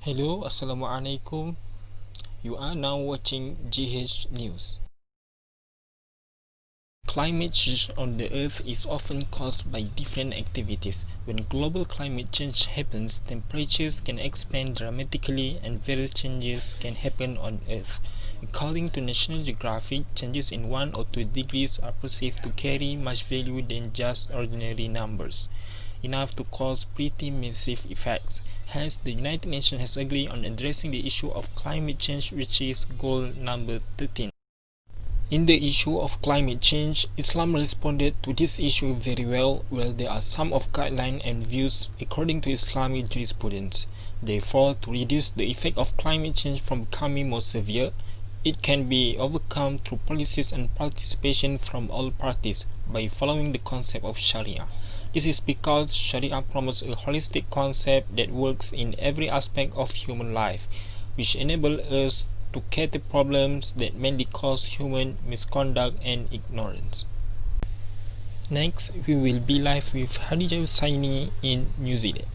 Hello, Assalamualaikum. You are now watching GH News. Climate change on the Earth is often caused by different activities. When global climate change happens, temperatures can expand dramatically and various changes can happen on Earth. According to National Geographic, changes in 1 or 2 degrees are perceived to carry much value than just ordinary numbers, enough to cause pretty massive effects. Hence, the United Nations has agreed on addressing the issue of climate change, which is goal number 13. In the issue of climate change, Islam responded to this issue very well. There are some of guidelines and views according to Islamic jurisprudence. Therefore, to reduce the effect of climate change from becoming more severe, it can be overcome through policies and participation from all parties by following the concept of Sharia. This is because Sharia promotes a holistic concept that works in every aspect of human life, which enables us to cater problems that mainly cause human misconduct and ignorance. Next, we will be live with Khadijah Husaini in New Zealand.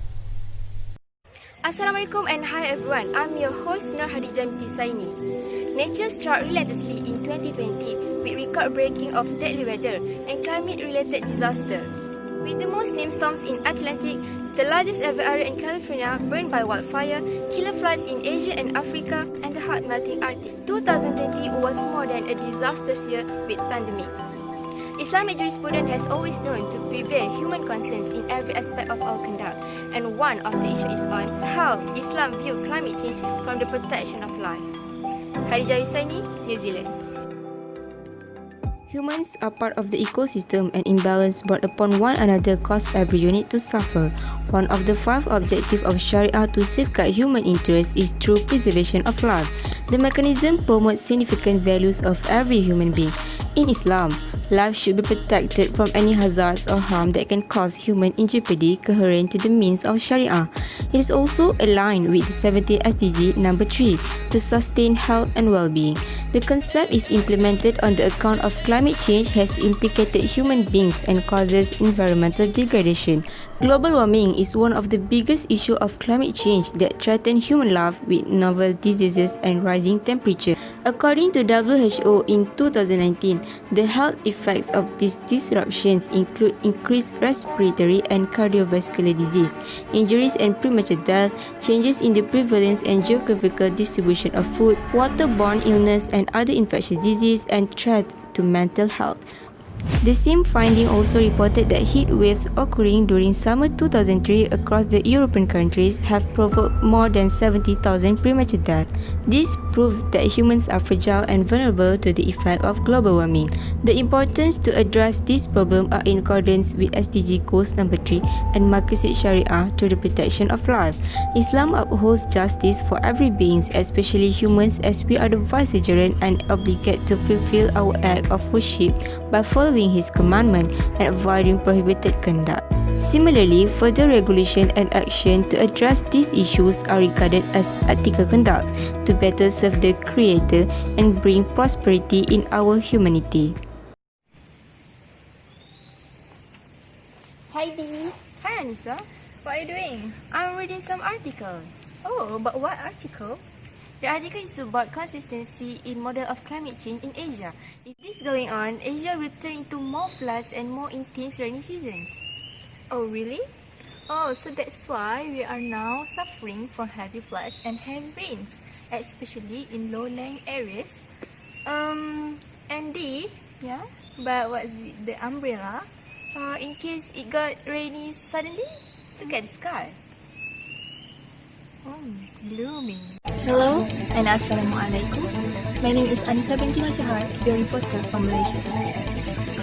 Assalamualaikum and hi everyone. I'm your host Nur Khadijah Husaini. Nature struck relentlessly in 2020 with record-breaking of deadly weather and climate-related disaster. With the most named storms in Atlantic, the largest ever area in California burned by wildfire, killer floods in Asia and Africa, and the hot-melting Arctic. 2020 was more than a disastrous year with pandemic. Islamic jurisprudence has always known to prevail human concerns in every aspect of our conduct, and one of the issues is on how Islam views climate change from the protection of life. Khadijah Husaini, New Zealand. Humans are part of the ecosystem, and imbalance brought upon one another cause every unit to suffer. One of the 5 objectives of Sharia to safeguard human interests is through preservation of life. The mechanism promotes significant values of every human being. In Islam, life should be protected from any hazards or harm that can cause human in jeopardy coherent to the means of Sharia. It is also aligned with the 17th SDG number 3 to sustain health and well-being. The concept is implemented on the account of climate change has implicated human beings and causes environmental degradation. Global warming is one of the biggest issues of climate change that threaten human life with novel diseases and rising temperature. According to WHO in 2019, the health effects of these disruptions include increased respiratory and cardiovascular disease, injuries and premature death, changes in the prevalence and geographical distribution of food, waterborne illness and other infectious disease, and threat to mental health. The same finding also reported that heat waves occurring during summer 2003 across the European countries have provoked more than 70,000 premature deaths. This proves that humans are fragile and vulnerable to the effect of global warming. The importance to address this problem are in accordance with SDG Goals number 3 and Maqasid Sharia to the protection of life. Islam upholds justice for every being, especially humans, as we are the vicegerent and obligated to fulfill our act of worship by following His commandment and avoiding prohibited conduct. Similarly, further regulation and action to address these issues are regarded as ethical conduct to better serve the Creator and bring prosperity in our humanity. Hi Dee. Hi Anissa. What are you doing? I'm reading some article. Oh, but what article? The article is about consistency in model of climate change in Asia. If this going on, Asia will turn into more floods and more intense rainy seasons. Oh really? Oh, so that's why we are now suffering from heavy floods and heavy rains, especially in low-lying areas. Andy? Yeah? But what's the umbrella? In case it got rainy suddenly, look at the sky. Blooming. Hello and Assalamualaikum. My name is Anissa binti Majahar, your reporter from Malaysia.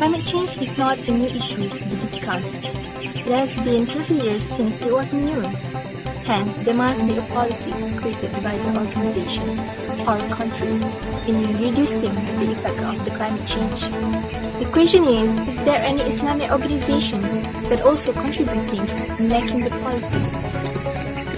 Climate change is not a new issue to be discussed. It has been 30 years since it was in news. Hence, there must be a policy created by the organizations or countries in reducing the effect of the climate change. The question is there any Islamic organization that also contributing in making the policies?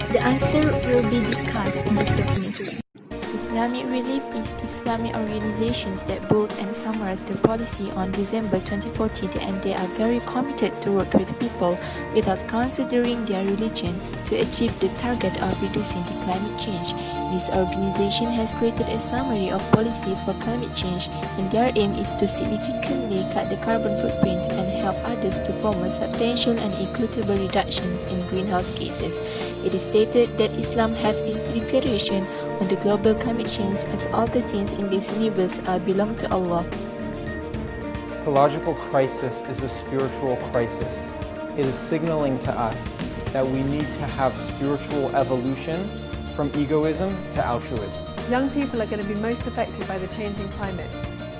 The answer will be discussed in this documentary. The Islamic Relief is Islamic organizations that built and summarized the policy on December 2014, and they are very committed to work with people without considering their religion to achieve the target of reducing the climate change. This organization has created a summary of policy for climate change, and their aim is to significantly cut the carbon footprint and help others to promote substantial and equitable reductions in greenhouse gases. It is stated that Islam has its declaration on the global climate change as all the things in this universe belong to Allah. Ecological crisis is a spiritual crisis. It is signaling to us that we need to have spiritual evolution from egoism to altruism. Young people are going to be most affected by the changing climate.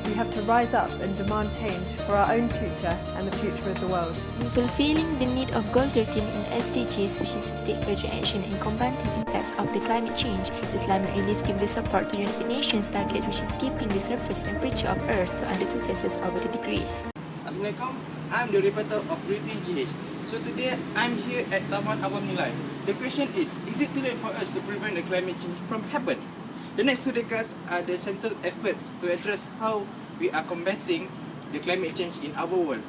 We have to rise up and demand change for our own future and the future of the world. In fulfilling the need of Goal 13 in SDGs, which is to take urgent action in combating impacts of the climate change, Islamic Relief gives the support to United Nations target, which is keeping the surface temperature of Earth to under 2 Celsius over the degrees. Assalamualaikum, I'm the reporter of Britain GH. So today I'm here at Taman Awam Nilai. The question is it too late for us to prevent the climate change from happening? The next 2 decades are the central efforts to address how we are combating the climate change in our world.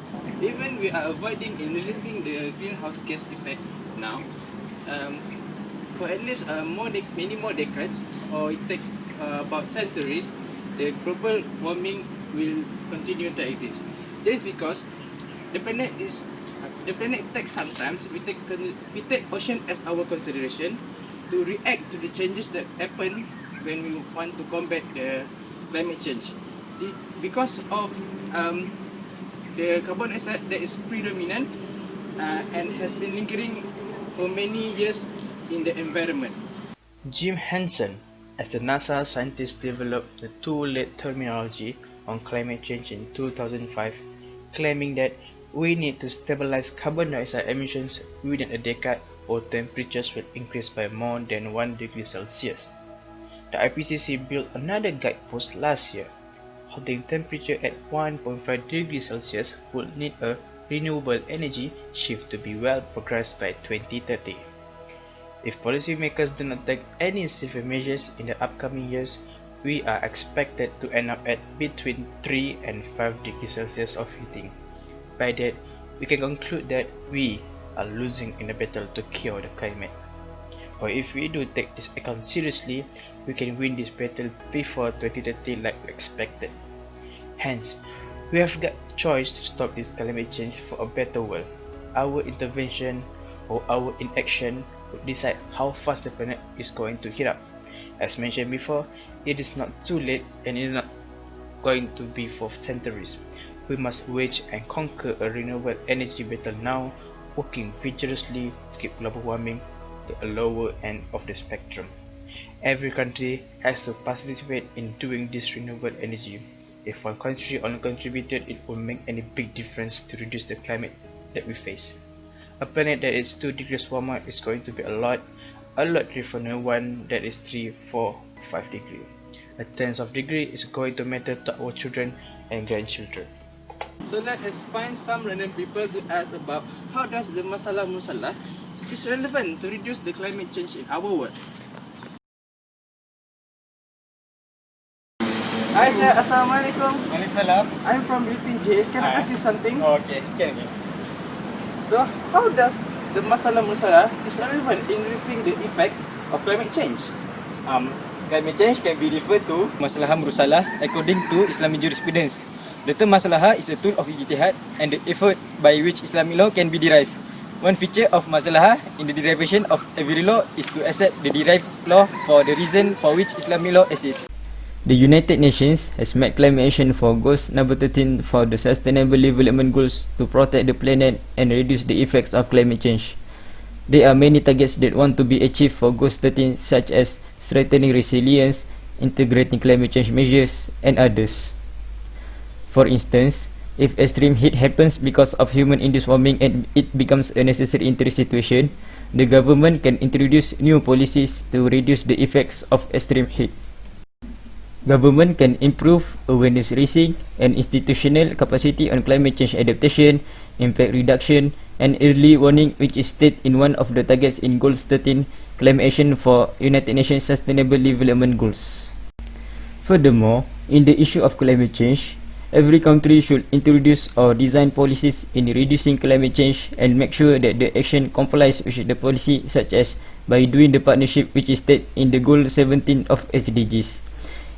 Even we are avoiding and releasing the greenhouse gas effect now, for at least many more decades, or it takes about centuries, the global warming will continue to exist. That is because the planet takes sometimes we take ocean as our consideration to react to the changes that happen when we want to combat the climate change. Because of the carbon dioxide that is predominant and has been lingering for many years in the environment. Jim Hansen, as the NASA scientist, developed the too late terminology on climate change in 2005, claiming that we need to stabilize carbon dioxide emissions within a decade or temperatures will increase by more than 1 degree Celsius. The IPCC built another guidepost last year. Holding temperature at 1.5 degrees Celsius would need a renewable energy shift to be well progressed by 2030. If policymakers do not take any severe measures in the upcoming years, we are expected to end up at between 3 and 5 degrees Celsius of heating. By that, we can conclude that we are losing in the battle to cure the climate. Or if we do take this Econ seriously, we can win this battle before 2030 like we expected. Hence, we have got choice to stop this climate change for a better world. Our intervention or our inaction would decide how fast the planet is going to heat up. As mentioned before, it is not too late and it is not going to be for centuries. We must wage and conquer a renewable energy battle now, working vigorously to keep global warming to a lower end of the spectrum. Every country has to participate in doing this renewable energy. If one country only contributed, it won't make any big difference to reduce the climate that we face. A planet that is 2 degrees warmer is going to be a lot different than one that is 3, 4, 5 degrees. A tenth of degree is going to matter to our children and grandchildren. So let us find some random people to ask about how does the masalah musalah is relevant to reduce the climate change in our world. Hi sir, Assalamualaikum. Waalaikumsalam. I'm from Britain GH. Can I ask you something? Oh, okay, can. So how does the masalah musalah is relevant in reducing the effect of climate change? Climate change can be referred to masalah musalah according to Islamic jurisprudence. The term masalah is a tool of ijtihad and the effort by which Islamic law can be derived. One feature of masalah in the derivation of every law is to accept the derived law for the reason for which Islamic law exists. The United Nations has made climate action for goals number 13 for the Sustainable Development Goals to protect the planet and reduce the effects of climate change. There are many targets that want to be achieved for goals 13, such as strengthening resilience, integrating climate change measures, and others. For instance, if extreme heat happens because of human-induced warming and it becomes a necessary interim situation, the government can introduce new policies to reduce the effects of extreme heat. Government can improve awareness raising and institutional capacity on climate change adaptation, impact reduction, and early warning, which is stated in one of the targets in Goals 13, Climate Action for United Nations Sustainable Development Goals. Furthermore, in the issue of climate change, every country should introduce or design policies in reducing climate change and make sure that the action complies with the policy, such as by doing the partnership which is stated in the Goal 17 of SDGs.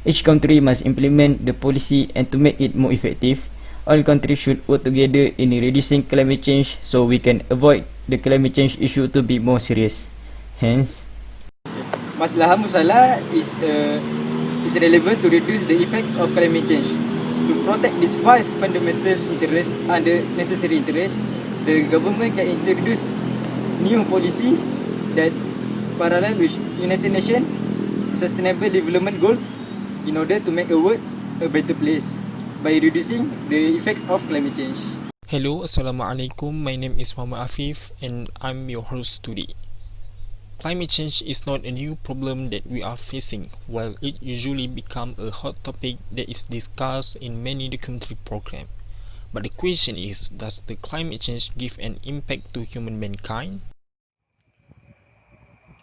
Each country must implement the policy, and to make it more effective, all countries should work together in reducing climate change so we can avoid the climate change issue to be more serious. Hence, Masalah musalah is relevant to reduce the effects of climate change. To protect these five fundamental interests under necessary interests, the government can introduce new policy that parallel with United Nations Sustainable Development Goals in order to make a world a better place by reducing the effects of climate change. Hello, Assalamualaikum. My name is Muhammad Afif and I'm your host today. Climate change is not a new problem that we are facing, while it usually becomes a hot topic that is discussed in many documentary programs. But the question is, does the climate change give an impact to human mankind?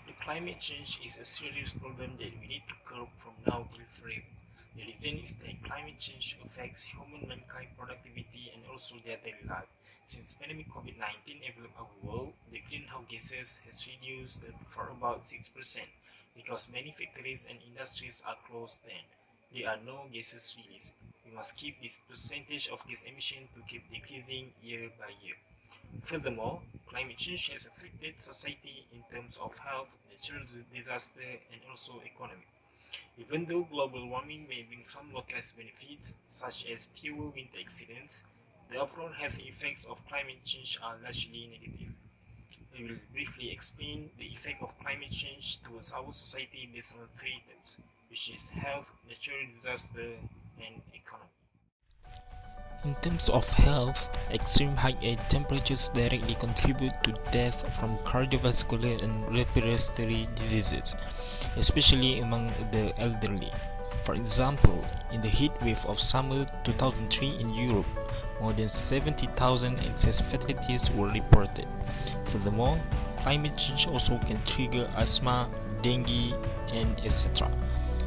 The climate change is a serious problem that we need to curb from now till forever. The reason is that climate change affects human mankind productivity and also their daily life. Since pandemic COVID-19 enveloped our world, the greenhouse gases has reduced for about 6% because many factories and industries are closed then. There are no gases released. We must keep this percentage of gas emission to keep decreasing year by year. Furthermore, climate change has affected society in terms of health, natural disaster, and also economy. Even though global warming may bring some localized benefits, such as fewer winter accidents, the overall health effects of climate change are largely negative. We will briefly explain the effect of climate change towards our society based on three terms, which is health, natural disaster, and economy. In terms of health, extreme high air temperatures directly contribute to death from cardiovascular and respiratory diseases, especially among the elderly. For example, in the heat wave of summer 2003 in Europe, more than 70,000 excess fatalities were reported. Furthermore, climate change also can trigger asthma, dengue, and etc.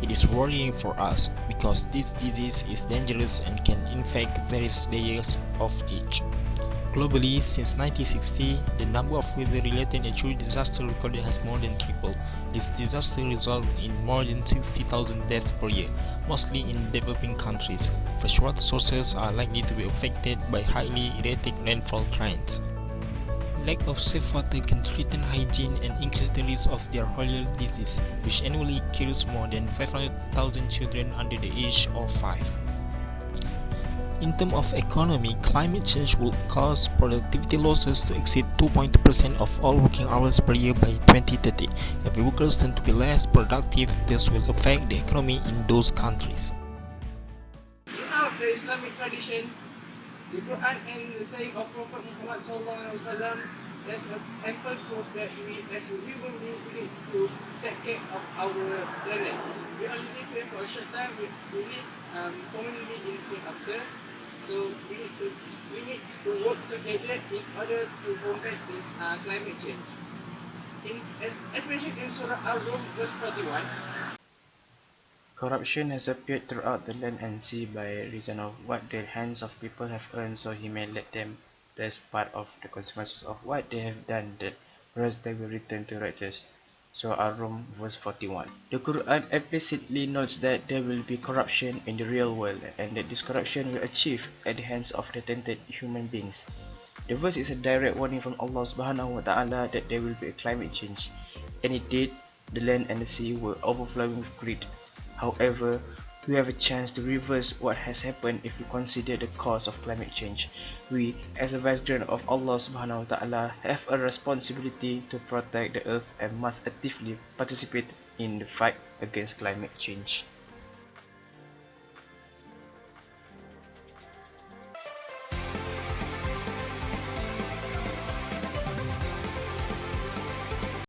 It is worrying for us because this disease is dangerous and can infect various layers of age. Globally, since 1960, the number of weather-related natural disasters recorded has more than tripled. This disaster results in more than 60,000 deaths per year, mostly in developing countries. Freshwater sources are likely to be affected by highly erratic rainfall trends. Lack of safe water can threaten hygiene and increase the risk of diarrheal disease, which annually kills more than 500,000 children under the age of 5. In terms of economy, climate change will cause productivity losses to exceed 2.2% of all working hours per year by 2030. If workers tend to be less productive, this will affect the economy in those countries. Throughout the Islamic traditions, the Quran and the saying of Prophet Muhammad SAW, there's ample proof that we as a human being we need to take care of our planet. We only live here for a short time, we live commonly in hereafter. So we need to work together in order to combat this climate change. As mentioned in Surah Al-Rum verse 41, Corruption has appeared throughout the land and sea by reason of what the hands of people have earned, so he may let them as part of the consequences of what they have done, that whereas they will return to righteous. So Al-Rum verse 41. The Quran explicitly notes that there will be corruption in the real world and that this corruption will achieve at the hands of the tainted human beings. The verse is a direct warning from Allah subhanahu wa ta'ala that there will be a climate change, and it did. The land and the sea were overflowing with greed. However, we have a chance to reverse what has happened if we consider the cause of climate change. We, as a vicegerent of Allah subhanahu wa ta'ala, have a responsibility to protect the earth and must actively participate in the fight against climate change.